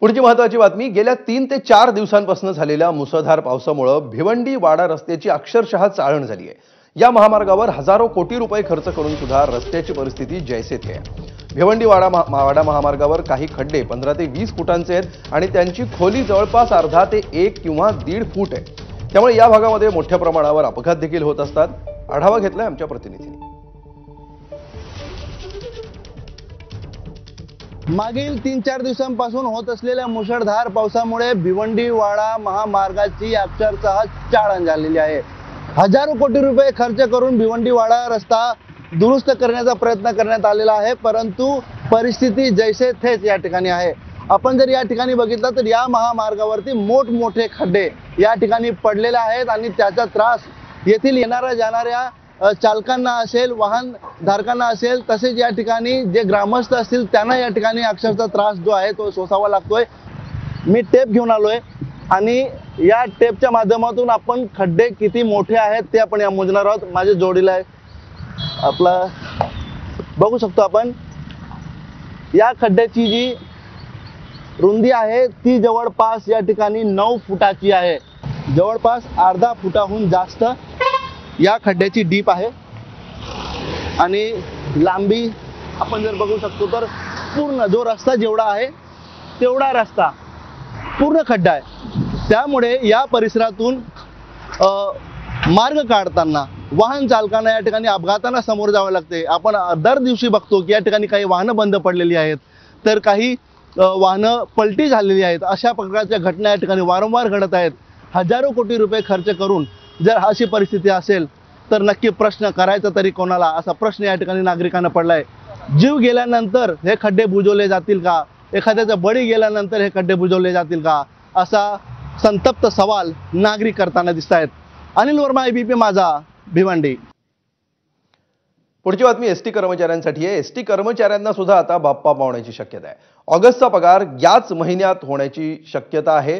पुढची महत्त्वाची बातमी, गेल्या 3 ते 4 दिवसांपासून झालेल्या मुसळधार पावसामुळे भिवंडी वाडा रस्त्याची अक्षरशः चाळण झाली आहे। या महामार्गावर हजारो कोटी रुपये खर्च करून सुद्धा रस्त्याची परिस्थिती जैसे थे आहे। भिवंडी वाडा महामार्गावर काही खड्डे 15 ते 20 फुटांचे आहेत आणि त्यांची खोली जवळपास अर्धा ते 1 किंवा 1.5 फूट आहे। त्यामुळे या भागामध्ये मोठ्या प्रमाणावर अपघात देखील होत असतात। आढावा घेतलाय आमच्या प्रतिनिधींनी। मागील 3-4 दिवसांपासून होत असलेल्या मुसळधार पावसामुळे भिवंडी वाडा महामार्गाची अक्षरशः चाळण झालेली आहे। हजारो कोटी रुपये खर्च करून भिवंडी वाडा रस्ता दुरुस्त करण्याचा प्रयत्न करण्यात आलेला आहे, परंतु परिस्थिती जैसे थेच या ठिकाणी आहे। आपण जर या ठिकाणी बघितलं तर या महामार्गावरती मोठमोठे खड्डे या ठिकाणी पडलेले आहेत आणि त्याचा त्रास येथील येणाऱ्या जाणाऱ्या चालकांना असेल, वाहन धारकांना असेल, तसेच या ठिकाणी जे ग्रामस्थ असतील त्यांना या ठिकाणी अक्षरशः त्रास जो आहे तो सोसावा लागतोय। मी टेप घेऊन आलोय आणि या टेपच्या माध्यमातून आपण खड्डे किती मोठे आहेत ते आपण या मोजणार आहोत। माझ्या जोडीला आहे आपला, बघू शकतो आपण या खड्ड्याची जी रुंदी आहे ती जवळपास या ठिकाणी 9 फुटाची आहे। जवळपास अर्धा फुटाहून जास्त या खड्ड्याची डीप आहे आणि लांबी आपण जर बघू शकतो तर पूर्ण जो रस्ता जेवढा आहे तेवढा रस्ता पूर्ण खड्डा आहे। त्यामुळे या परिसरातून मार्ग काढताना वाहन चालकांना या ठिकाणी अपघातांना समोर जावे लागते। आपण दर दिवशी बघतो की या ठिकाणी काही वाहनं बंद पडलेली आहेत, तर काही वाहनं पलटी झालेली आहेत। अशा प्रकारच्या घटना या ठिकाणी वारंवार घडत आहेत। हजारो कोटी रुपये खर्च करून जर अशी परिस्थिती असेल तर नक्की प्रश्न करायचा तरी कोणाला, असा प्रश्न या ठिकाणी नागरिकांना पडलाय। जीव गेल्यानंतर हे खड्डे बुजवले जातील का, एखाद्याचा बळी गेल्यानंतर हे खड्डे बुजवले जातील का, असा संतप्त सवाल नागरिक करताना दिसत आहेत। अनिल वर्मा, ABP माझा, भिवंडी। पुढची बातमी एसटी कर्मचाऱ्यांसाठी आहे। एसटी कर्मचाऱ्यांना सुद्धा आता बाप्पा पावण्याची शक्यता आहे। ऑगस्टचा पगार याच महिन्यात होण्याची शक्यता आहे।